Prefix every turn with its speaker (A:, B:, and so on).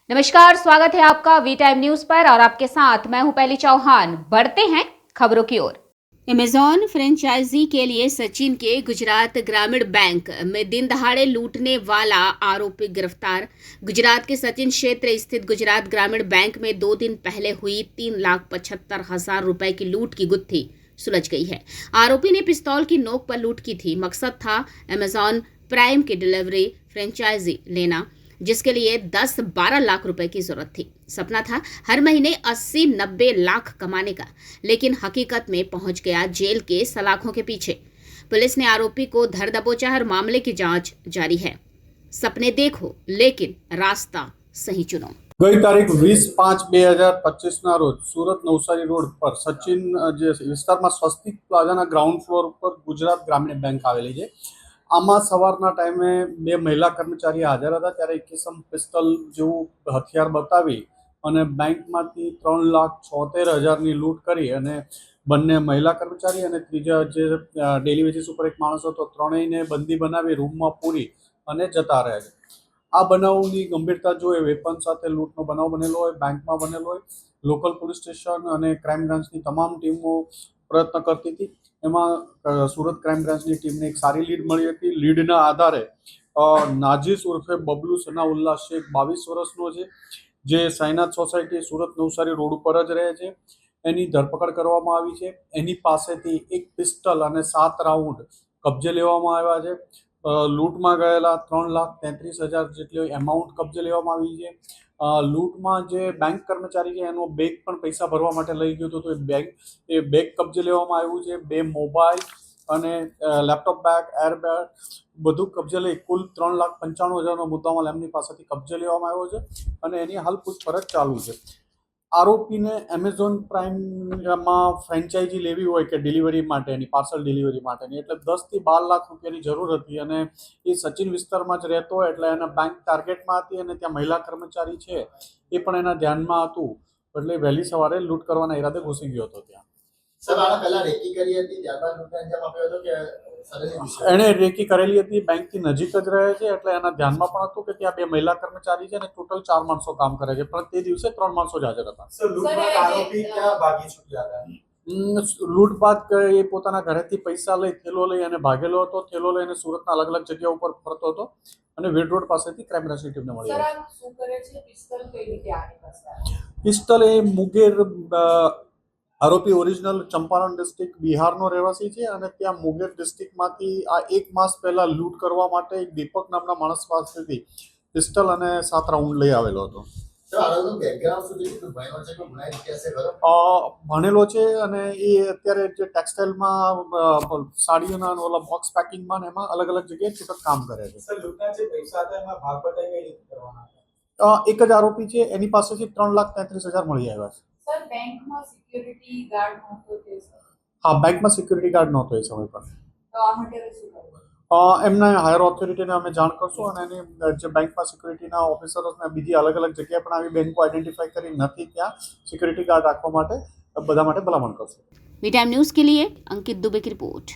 A: नमस्कार, स्वागत है आपका वी टाइम न्यूज पर और आपके साथ मैं हूं पहली चौहान। बढ़ते हैं खबरों की ओर। अमेजॉन फ्रेंचाइजी के लिए सचिन के गुजरात ग्रामीण बैंक में दिन दहाड़े लूटने वाला आरोपी गिरफ्तार। गुजरात के सचिन क्षेत्र स्थित गुजरात ग्रामीण बैंक में 2 दिन पहले हुई 3,75,000 रुपए की लूट की गुत्थी सुलझ गई है। आरोपी ने पिस्तौल की नोक पर लूट की थी। मकसद था अमेजॉन प्राइम की डिलीवरी फ्रेंचाइजी लेना, जिसके लिए 10-12 लाख रुपए की जरूरत थी। सपना था हर महीने 80-90 लाख कमाने का, लेकिन हकीकत में पहुंच गया जेल के सलाखों के पीछे। पुलिस ने आरोपी को धर दबोचा और मामले की जांच जारी है। सपने देखो लेकिन रास्ता सही चुनो।
B: ગઈ તારીખ 20/5/2025 ના રોજ સુરત નવસારી રોડ પર સચિન જે વિસ્તારમાં સ્વસ્તિક પ્લાઝાના ગ્રાઉન્ડ ફ્લોર પર ગુજરાત ગ્રામીણ બેંક આવેલી છે. આમાં સવારના ટાઈમે બે મહિલા કર્મચારી હાજર હતા, ત્યારે એક કિસમ પિસ્તલ જેવું હથિયાર બતાવી અને બેંકમાંથી 3,76,000ની લૂંટ કરી અને બંને મહિલા કર્મચારી અને ત્રીજા જે ડેલી વેજીસ ઉપર એક માણસ હતો, ત્રણેયને બંદી બનાવી રૂમમાં પૂરી અને જતા રહ્યા છે. આ બનાવની ગંભીરતા જોઈ વેપન સાથે લૂંટનો બનાવ બનેલો હોય, બેંકમાં બનેલો હોય, લોકલ પોલીસ સ્ટેશન અને ક્રાઇમ બ્રાન્ચની તમામ ટીમો પ્રયત્ન કરતી હતી. એમાં સુરત ક્રાઇમ બ્રાન્ચની ટીમને એક સારી લીડ મળી હતી. લીડના આધારે નાજીસ ઉર્ફે બબલુ સનાઉલ્લા શેખ 22 વર્ષનો છે, જે સાઈનાથ સોસાયટી સુરત નવસારી રોડ ઉપર જ રહે છે. એની ધરપકડ કરવામાં આવી છે. એની પાસેથી એક પિસ્તલ અને 7 રાઉન્ડ કબજે લેવામાં આવ્યા છે. લૂંટમાં ગયેલા 3,33,000 જેટલી એમાઉન્ટ કબજે લેવામાં આવી છે. લૂંટમાં જે બેંક કર્મચારી છે એનો બેગ પણ પૈસા ભરવા માટે લઈ ગયો હતો, તો એ બેગ કબજે લેવામાં આવ્યું છે. 2 મોબાઈલ અને લેપટોપ બેગ, એર બેગ બધું કબજે લઈ કુલ 3,95,000નો મુદ્દામાલ એમની પાસેથી કબજે લેવામાં આવ્યો છે અને એની હાલ પૂછપરછ ચાલુ છે. આરોપીને એમેઝોન પ્રાઇમમાં ફ્રેન્ચાઇઝી લેવી હોય કે ડિલિવરી માટેની, પાર્સલ ડિલિવરી માટેની, એટલે 10-12 લાખ રૂપિયાની જરૂર હતી અને એ સચિન વિસ્તારમાં જ રહેતો હોય એટલે એના બેંક ટાર્ગેટમાં હતી અને ત્યાં મહિલા કર્મચારી છે એ પણ એના ધ્યાનમાં હતું, એટલે વહેલી સવારે લૂંટ કરવાના ઈરાદે ઘૂસી ગયો હતો ત્યાં. એણે રેકી કરેલી હતી, બેંકથી નજીક જ રહે છે એટલે એના ધ્યાનમાં પણ હતું કે ત્યાં 2 મહિલા કર્મચારી છે અને ટોટલ 4 માણસો કામ કરે છે, પણ તે દિવસે 3 માણસો જ હાજર હતા. લૂંટ બાદ એ પોતાના ઘરેથી પૈસા લઈ થેલો લઈ અને ભાગેલો હતો. થેલો લઈને સુરતના અલગ અલગ જગ્યા ઉપર ફરતો હતો અને વેડ રોડ પાસેથી ક્રાઇમ બ્રાન્ચની ટીમને મળી. પિસ્તલ એ મુંગેર, આરોપી ઓરિજિનલ ચંપારણ ડિસ્ટ્રિક્ટ બિહારનો રહેવાસી છે અને ત્યાં મુંગેર ડિસ્ટ્રિક્ટમાંથી આ 1 માસ પહેલા લૂંટ કરવા માટે એક દીપક નામના માણસ પાસેથી પિસ્તલ અને 7 રાઉન્ડ લઈ આવેલો હતો. ભણેલો છે અને એ અત્યારે જે ટેક્સટાઇલમાં સાડીઓના ઓલા બોક્સ પેકિંગમાં ને એમાં અલગ અલગ જગ્યાએ છૂટક કામ કરે છે. એક જ આરોપી છે, એની પાસેથી 3,33,000 મળી આવ્યા છે. હા, બેંકમાં સિક્યુરિટી ગાર્ડ નહોતો એ સમય પર. એમના હાયર ઓથોરિટીને અમે જાણ કરશું અને એની જે બેંકમાં સિક્યુરિટીના ઓફિસરોને બીજી અલગ અલગ જગ્યાએ પણ આવી બેંકો આઈડેન્ટિફાઈ કરી નથી ત્યાં સિક્યુરિટી ગાર્ડ રાખવા માટે બધા માટે ભલામણ કરશું.
A: वी टाइम न्यूज के लिए अंकित दुबे की रिपोर्ट।